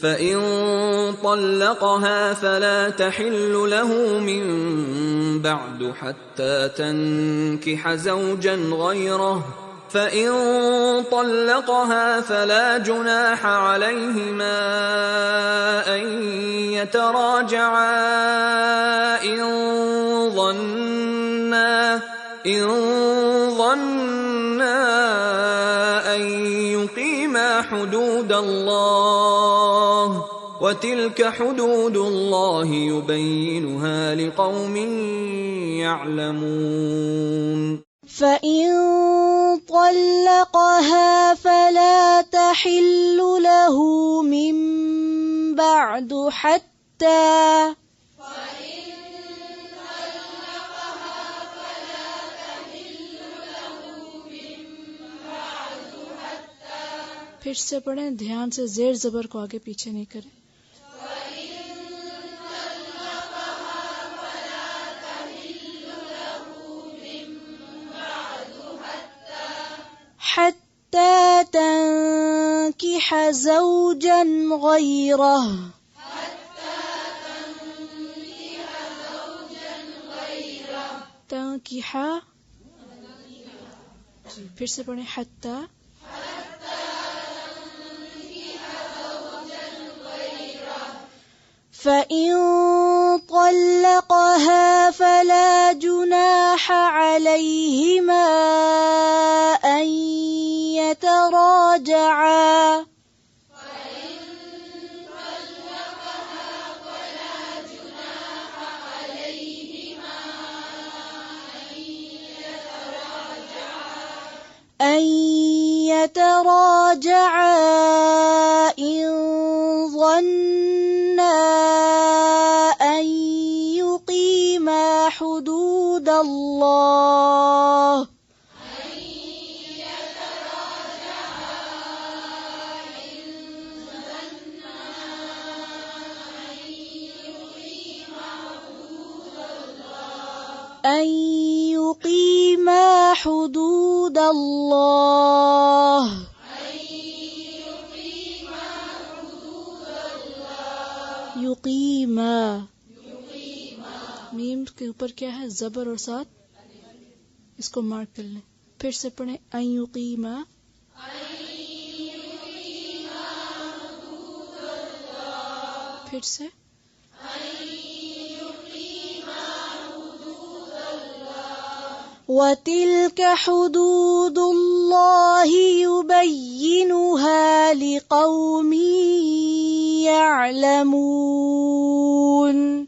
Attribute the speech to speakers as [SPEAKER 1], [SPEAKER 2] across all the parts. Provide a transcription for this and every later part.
[SPEAKER 1] فَإِن طَلَّقَهَا فَلَا تَحِلُّ لَهُ مِن بَعْدُ حَتَّى تَنكِحَ زَوْجًا غَيْرَهُ فَإِن طَلَّقَهَا فَلَا جُنَاحَ عَلَيْهِمَا أَن يَتَرَاجَعَا إِن ظَنَّا أَن يُقِيمَا حُدُودَ اللَّهِ وَتِلْكَ حُدُودُ اللَّهِ يُبَيِّنُهَا لِقَوْمٍ يَعْلَمُونَ
[SPEAKER 2] فَإِن طَلَّقَهَا فَلَا تَحِلُّ لَهُ مِن بَعْدُ حَتَّى
[SPEAKER 3] پھر سے پڑھیں، دھیان سے زیر زبر کو آگے پیچھے نہیں کریں.
[SPEAKER 2] حَتَّى تَنكِحَ زَوْجًا غَيْرَهُ
[SPEAKER 3] تنکیح، پھر سے پڑھیں حتی.
[SPEAKER 2] فَإِن طَلَّقَهَا فَلَا جُنَاحَ عَلَيْهِمَا أَن يَتَرَاجَعَا إِن ظَنَّا أَن يُقِيمَا حُدُودَ اللَّهِ
[SPEAKER 3] یقیما، میم کے اوپر کیا ہے؟ زبر اور ساتھ اس کو مارک کر لیں. پھر سے پڑھیں ان یقیما. پھر سے
[SPEAKER 2] وَتِلْكَ حُدُودُ اللَّهِ يُبَيِّنُهَا لِقَوْمٍ يَعْلَمُونَ.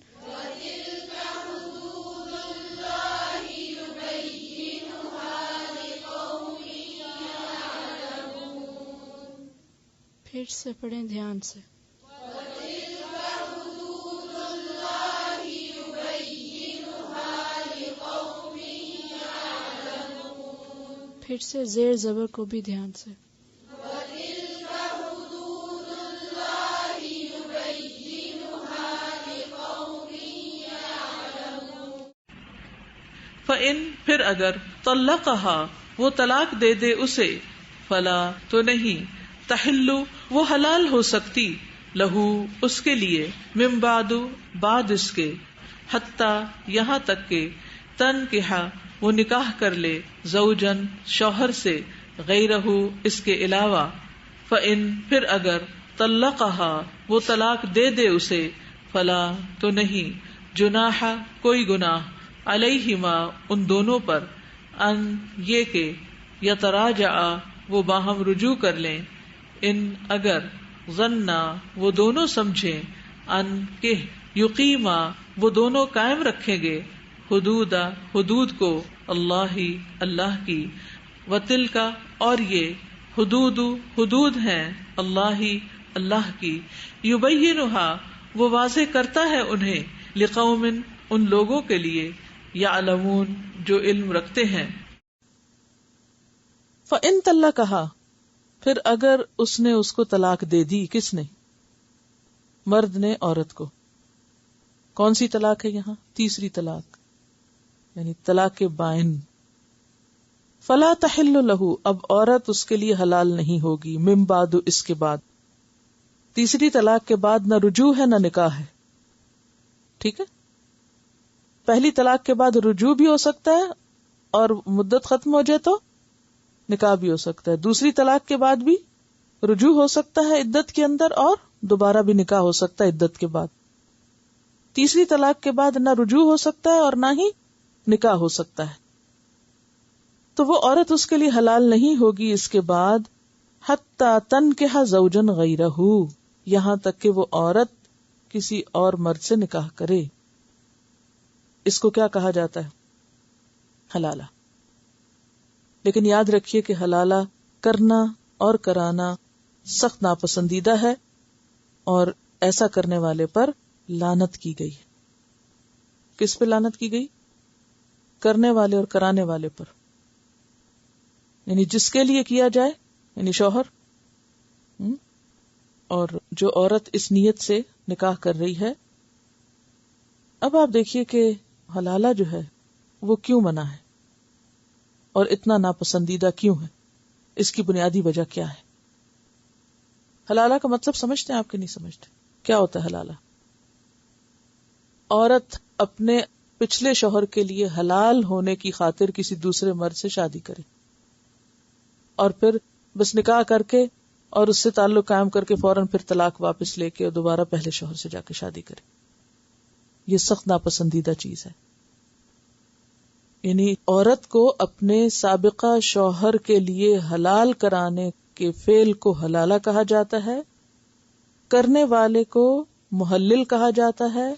[SPEAKER 3] پھر سے پڑھیں دھیان سے. پھر سے زیر زبر کو بھی دھیان سے.
[SPEAKER 4] فَإِن، پھر اگر طَلَّقَهَا، وہ طلاق دے دے اسے، فلا، تو نہیں، تحل، وہ حلال ہو سکتی، لہو، اس کے لیے، من بعد، بعد اس کے، حتی، یہاں تک کہ، تنکح، وہ نکاح کر لے، زوجن، شوہر سے، غیرہ، اس کے علاوہ. فَإِن، پھر اگر طَلَّقَهَا، وہ طلاق دے دے اسے، فلا، تو نہیں، جناح، کوئی گناہ، علیہما، ان دونوں پر، ان، یہ کہ، یتراجع، وہ باہم رجوع کر لیں، ان، اگر، ظنّا، وہ دونوں سمجھیں، ان، کہ، یقیما، وہ دونوں قائم رکھیں گے، حدودا، حدود کو، اللہ، اللہ کی، وتلکا، اور یہ، حدود، حدود ہیں، اللہ، اللہ کی، یبینھا، وہ واضح کرتا ہے انہیں، لقوم، ان لوگوں کے لیے، یعلمون، جو علم رکھتے ہیں.
[SPEAKER 5] فَإِن طَلَّقَهَا، پھر اگر اس نے اس کو طلاق دے دی. کس نے؟ مرد نے عورت کو. کون سی طلاق ہے یہاں؟ تیسری طلاق، یعنی طلاق بائن. فلا تحل لہ، اب عورت اس کے لیے حلال نہیں ہوگی، من بعد، اس کے بعد. تیسری طلاق کے بعد نہ رجوع ہے نہ نکاح ہے. ٹھیک ہے. پہلی طلاق کے بعد رجوع بھی ہو سکتا ہے اور مدت ختم ہو جائے تو نکاح بھی ہو سکتا ہے. دوسری طلاق کے بعد بھی رجوع ہو سکتا ہے عدت کے اندر اور دوبارہ بھی نکاح ہو سکتا ہے عدت کے بعد. تیسری طلاق کے بعد نہ رجوع ہو سکتا ہے اور نہ ہی نکاح ہو سکتا ہے. تو وہ عورت اس کے لیے حلال نہیں ہوگی اس کے بعد حتی تنکح زوجن غیرہ، یہاں تک کہ وہ عورت کسی اور مرد سے نکاح کرے. اس کو کیا کہا جاتا ہے؟ حلالہ. لیکن یاد رکھیے کہ حلالہ کرنا اور کرانا سخت ناپسندیدہ ہے اور ایسا کرنے والے پر لعنت کی گئی. کس پہ لعنت کی گئی؟ کرنے والے اور کرانے والے پر. یعنی جس کے لیے کیا جائے یعنی شوہر، اور جو عورت اس نیت سے نکاح کر رہی ہے. اب آپ دیکھیے کہ حلالہ جو ہے وہ کیوں منع ہے اور اتنا ناپسندیدہ کیوں ہے؟ اس کی بنیادی وجہ کیا ہے؟ حلالہ کا مطلب سمجھتے ہیں آپ کہ نہیں سمجھتے؟ کیا ہوتا ہے حلالہ؟ عورت اپنے پچھلے شوہر کے لیے حلال ہونے کی خاطر کسی دوسرے مرد سے شادی کرے اور پھر بس نکاح کر کے اور اس سے تعلق قائم کر کے فوراً پھر طلاق واپس لے کے اور دوبارہ پہلے شوہر سے جا کے شادی کرے. یہ سخت ناپسندیدہ چیز ہے. یعنی عورت کو اپنے سابقہ شوہر کے لیے حلال کرانے کے فعل کو حلالہ کہا جاتا ہے، کرنے والے کو محلل کہا جاتا ہے،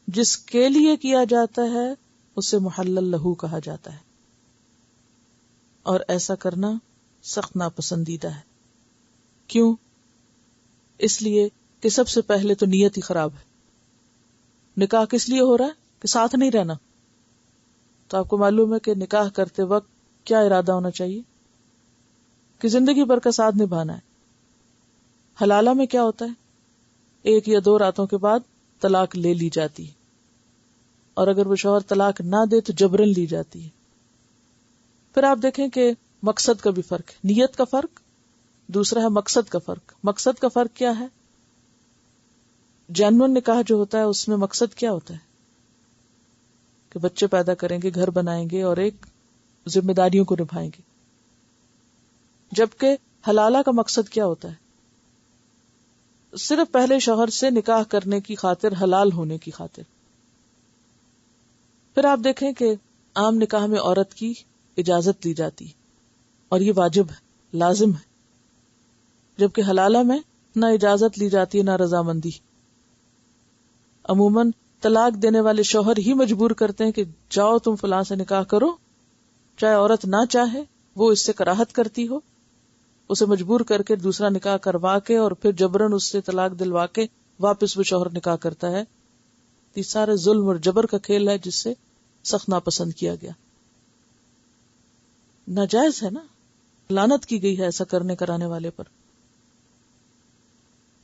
[SPEAKER 5] جس کے لیے کیا جاتا ہے اسے محلل لہو کہا جاتا ہے. اور ایسا کرنا سخت ناپسندیدہ ہے. کیوں؟ اس لیے کہ سب سے پہلے تو نیت ہی خراب ہے. نکاح کس لیے ہو رہا ہے؟ کہ ساتھ نہیں رہنا. تو آپ کو معلوم ہے کہ نکاح کرتے وقت کیا ارادہ ہونا چاہیے؟ کہ زندگی بھر کا ساتھ نبھانا ہے. حلالہ میں کیا ہوتا ہے؟ 1 یا 2 راتوں کے بعد طلاق لے لی جاتی ہے، اور اگر وہ شوہر طلاق نہ دے تو جبرن لی جاتی ہے. پھر آپ دیکھیں کہ مقصد کا بھی فرق ہے. نیت کا فرق، دوسرا ہے مقصد کا فرق. مقصد کا فرق کیا ہے؟ جینون نکاح جو ہوتا ہے اس میں مقصد کیا ہوتا ہے؟ کہ بچے پیدا کریں گے، گھر بنائیں گے اور ایک ذمہ داریوں کو نبھائیں گے. جبکہ حلالہ کا مقصد کیا ہوتا ہے؟ صرف پہلے شوہر سے نکاح کرنے کی خاطر، حلال ہونے کی خاطر. پھر آپ دیکھیں کہ عام نکاح میں عورت کی اجازت لی جاتی اور یہ واجب ہے، لازم ہے، جبکہ حلالہ میں نہ اجازت لی جاتی ہے نہ رضامندی. عموماً طلاق دینے والے شوہر ہی مجبور کرتے ہیں کہ جاؤ تم فلاں سے نکاح کرو، چاہے عورت نہ چاہے، وہ اس سے کراہت کرتی ہو، اسے مجبور کر کے دوسرا نکاح کروا کے اور پھر جبرن اس سے طلاق دلوا کے واپس وہ شوہر نکاح کرتا ہے. یہ سارے ظلم اور جبر کا کھیل ہے جس سے سخت ناپسند کیا گیا. ناجائز ہے نا، لعنت کی گئی ہے ایسا کرنے کرانے والے پر.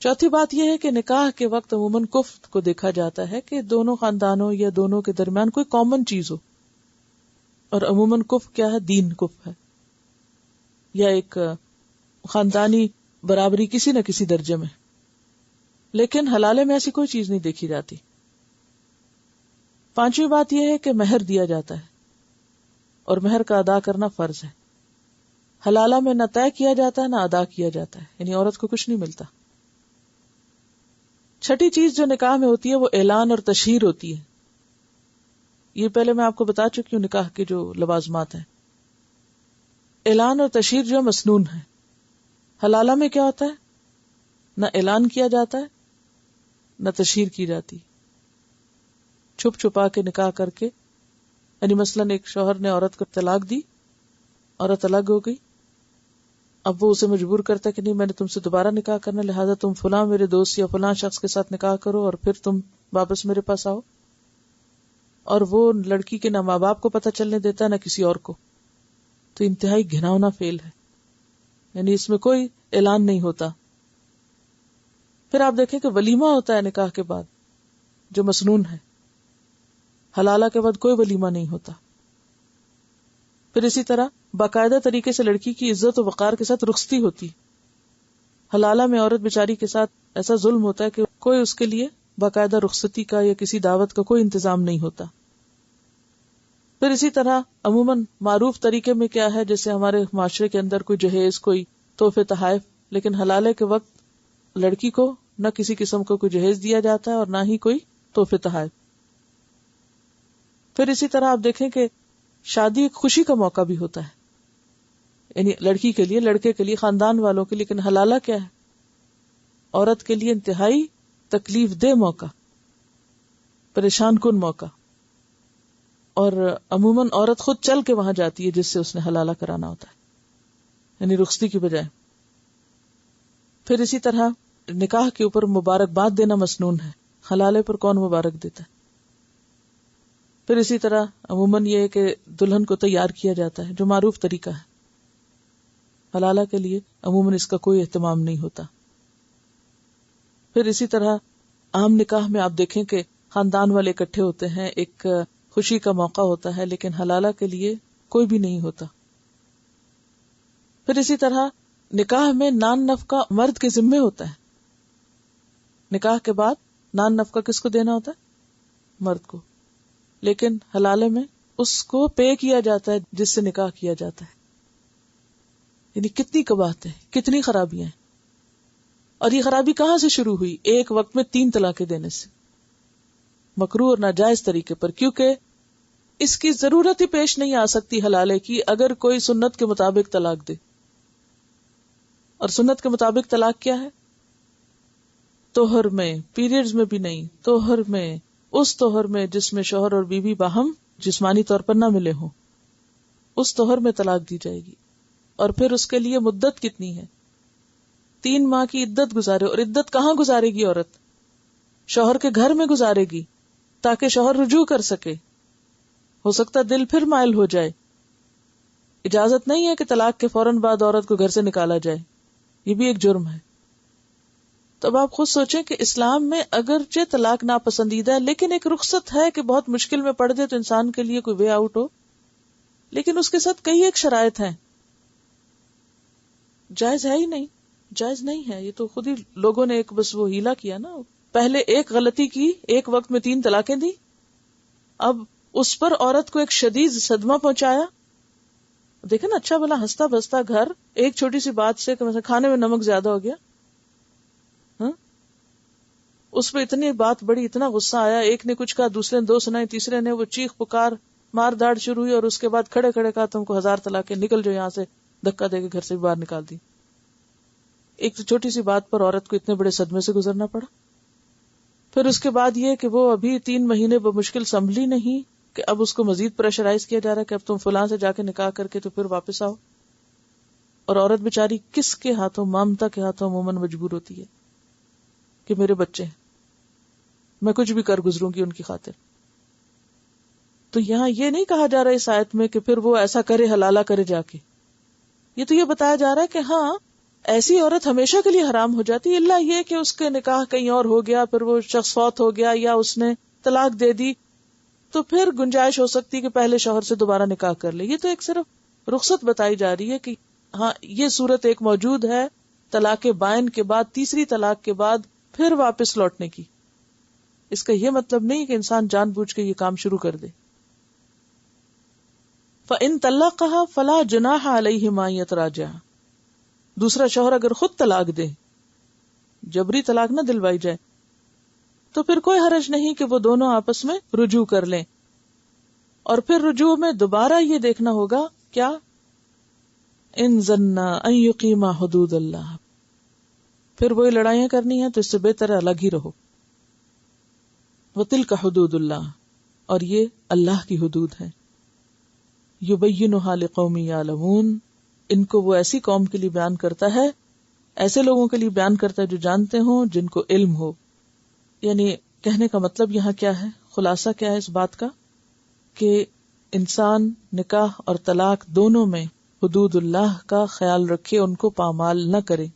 [SPEAKER 5] چوتھی بات یہ ہے کہ نکاح کے وقت عموماً کفر کو دیکھا جاتا ہے کہ دونوں خاندانوں یا دونوں کے درمیان کوئی کامن چیز ہو، اور عموماً کفر کیا ہے؟ دین کفر ہے، یا ایک خاندانی برابری کسی نہ کسی درجے میں. لیکن حلالے میں ایسی کوئی چیز نہیں دیکھی جاتی. پانچویں بات یہ ہے کہ مہر دیا جاتا ہے اور مہر کا ادا کرنا فرض ہے. حلالہ میں نہ طے کیا جاتا ہے نہ ادا کیا جاتا ہے، یعنی عورت کو کچھ نہیں ملتا. چھٹی چیز جو نکاح میں ہوتی ہے وہ اعلان اور تشہیر ہوتی ہے. یہ پہلے میں آپ کو بتا چکی ہوں نکاح کے جو لوازمات ہیں. اعلان اور تشہیر جو مسنون ہے. حلالہ میں کیا ہوتا ہے؟ نہ اعلان کیا جاتا ہے نہ تشہیر کی جاتی. چھپ چھپا کے نکاح کر کے، یعنی مثلاً ایک شوہر نے عورت کو طلاق دی، عورت الگ ہو گئی، اب وہ اسے مجبور کرتا ہے کہ نہیں میں نے تم سے دوبارہ نکاح کرنا، لہذا تم فلاں میرے دوست یا فلاں شخص کے ساتھ نکاح کرو اور پھر تم واپس میرے پاس آؤ. اور وہ لڑکی کے نہ ماں باپ کو پتہ چلنے دیتا نہ کسی اور کو. تو انتہائی گھناؤنا فعل ہے، یعنی اس میں کوئی اعلان نہیں ہوتا. پھر آپ دیکھیں کہ ولیمہ ہوتا ہے نکاح کے بعد جو مسنون ہے. حلالہ کے بعد کوئی ولیمہ نہیں ہوتا. پھر اسی طرح باقاعدہ طریقے سے لڑکی کی عزت و وقار کے ساتھ رخصتی ہوتی. حلالہ میں عورت بیچاری کے ساتھ ایسا ظلم ہوتا ہے کہ کوئی اس کے لیے باقاعدہ رخصتی کا یا کسی دعوت کا کوئی انتظام نہیں ہوتا. پھر اسی طرح عموماً معروف طریقے میں کیا ہے، جیسے ہمارے معاشرے کے اندر کوئی جہیز، کوئی تحفے تحائف، لیکن حلالے کے وقت لڑکی کو نہ کسی قسم کا کوئی جہیز دیا جاتا ہے اور نہ ہی کوئی تحفے تحائف. پھر اسی طرح آپ دیکھیں کہ شادی ایک خوشی کا موقع بھی ہوتا ہے، یعنی لڑکی کے لیے، لڑکے کے لیے، خاندان والوں کے لیے. لیکن حلالہ کیا ہے؟ عورت کے لیے انتہائی تکلیف دہ موقع، پریشان کن موقع. اور عموماً عورت خود چل کے وہاں جاتی ہے جس سے اس نے حلالہ کرانا ہوتا ہے، یعنی رخصتی کی بجائے. پھر اسی طرح نکاح کے اوپر مبارکباد دینا مسنون ہے، حلالے پر کون مبارک دیتا ہے؟ پھر اسی طرح عموماً یہ ہے کہ دلہن کو تیار کیا جاتا ہے، جو معروف طریقہ ہے. حلالہ کے لیے عموماً اس کا کوئی اہتمام نہیں ہوتا. پھر اسی طرح عام نکاح میں آپ دیکھیں کہ خاندان والے اکٹھے ہوتے ہیں، ایک خوشی کا موقع ہوتا ہے، لیکن حلالہ کے لیے کوئی بھی نہیں ہوتا. پھر اسی طرح نکاح میں نان نفقہ مرد کے ذمے ہوتا ہے. نکاح کے بعد نان نفقہ کس کو دینا ہوتا ہے؟ مرد کو. لیکن حلالے میں اس کو پے کیا جاتا ہے جس سے نکاح کیا جاتا ہے. یعنی کتنی قباحتیں، کتنی خرابیاں ہیں. اور یہ خرابی کہاں سے شروع ہوئی؟ ایک وقت میں 3 طلاقیں دینے سے، مکروہ اور ناجائز طریقے پر. کیونکہ اس کی ضرورت ہی پیش نہیں آ سکتی حلالے کی اگر کوئی سنت کے مطابق طلاق دے. اور سنت کے مطابق طلاق کیا ہے؟ طہر میں، پیریڈز میں بھی نہیں، طہر میں، اس طہر میں جس میں شوہر اور بیوی باہم جسمانی طور پر نہ ملے ہوں، اس طہر میں طلاق دی جائے گی. اور پھر اس کے لیے مدت کتنی ہے؟ 3 ماہ کی عدت گزارے. اور عدت کہاں گزارے گی عورت؟ شوہر کے گھر میں گزارے گی تاکہ شوہر رجوع کر سکے. ہو سکتا دل پھر مائل ہو جائے. اجازت نہیں ہے کہ طلاق کے فوراً بعد عورت کو گھر سے نکالا جائے، یہ بھی ایک جرم ہے. تو اب آپ خود سوچیں کہ اسلام میں اگرچہ طلاق ناپسندیدہ ہے، لیکن ایک رخصت ہے کہ بہت مشکل میں پڑ جائے تو انسان کے لیے کوئی وے آؤٹ ہو. لیکن اس کے ساتھ کئی ایک شرائط ہیں. جائز ہے ہی نہیں، جائز نہیں ہے. یہ تو خود ہی لوگوں نے ایک بس وہ ہیلا کیا نا. پہلے ایک غلطی کی، ایک وقت میں 3 طلاقیں دی، اب اس پر عورت کو ایک شدید صدمہ پہنچایا. دیکھیں نا، اچھا بھلا ہنستا بستا گھر ایک چھوٹی سی بات سے کہ مثلا کھانے میں نمک زیادہ ہو گیا، اس پہ اتنی بات بڑی، اتنا غصہ آیا، ایک نے کچھ کہا، دوسرے نے 2 سنائی، تیسرے نے وہ چیخ پکار مار داڑ شروع ہوئی، اور اس کے بعد کھڑے کھڑے کہا تم کو 1000 طلاقیں، نکل جو یہاں سے، دھکا دے کے گھر سے باہر نکال دی. ایک چھوٹی سی بات پر عورت کو اتنے بڑے صدمے سے گزرنا پڑا. پھر اس کے بعد یہ کہ وہ ابھی 3 مہینے بمشکل سنبھلی نہیں کہ اب اس کو مزید پریشرائز کیا جا رہا ہے کہ اب تم فلاں سے جا کے نکاح کر کے تو پھر واپس آؤ. اور عورت بیچاری کس کے ہاتھوں؟ مامتا کے ہاتھوں عموماً مجبور ہوتی ہے کہ میرے بچے ہیں، میں کچھ بھی کر گزروں گی ان کی خاطر. تو یہاں یہ نہیں کہا جا رہا اس آیت میں کہ پھر وہ ایسا کرے، حلالہ کرے جا کے. یہ تو یہ بتایا جا رہا ہے کہ ہاں ایسی عورت ہمیشہ کے لیے حرام ہو جاتی، اللہ یہ کہ اس کے نکاح کہیں اور ہو گیا، پھر وہ شخص فوت ہو گیا یا اس نے طلاق دے دی، تو پھر گنجائش ہو سکتی کہ پہلے شوہر سے دوبارہ نکاح کر لے. یہ تو ایک صرف رخصت بتائی جا رہی ہے کہ ہاں یہ صورت ایک موجود ہے طلاق بائن کے بعد، تیسری طلاق کے بعد پھر واپس لوٹنے کی. اس کا یہ مطلب نہیں کہ انسان جان بوجھ کے یہ کام شروع کر دے. فَإِن طَلَّقَهَا فَلَا جُنَاحَ عَلَيْهِمَا أَن يَتَرَاجَعَا. دوسرا شوہر اگر خود طلاق دے، جبری طلاق نہ دلوائی جائے، تو پھر کوئی حرج نہیں کہ وہ دونوں آپس میں رجوع کر لیں. اور پھر رجوع میں دوبارہ یہ دیکھنا ہوگا کیا؟ ان ظنا ان یقیما حدود اللہ. پھر وہی لڑائیاں کرنی ہیں تو اس سے بہتر الگ ہی رہو. وتلک حدود اللہ، اور یہ اللہ کی حدود ہیں. یبینھا لقوم یعلمون، ان کو وہ ایسی قوم کے لیے بیان کرتا ہے، ایسے لوگوں کے لیے بیان کرتا ہے جو جانتے ہوں، جن کو علم ہو. یعنی کہنے کا مطلب یہاں کیا ہے، خلاصہ کیا ہے اس بات کا، کہ انسان نکاح اور طلاق دونوں میں حدود اللہ کا خیال رکھے، ان کو پامال نہ کرے.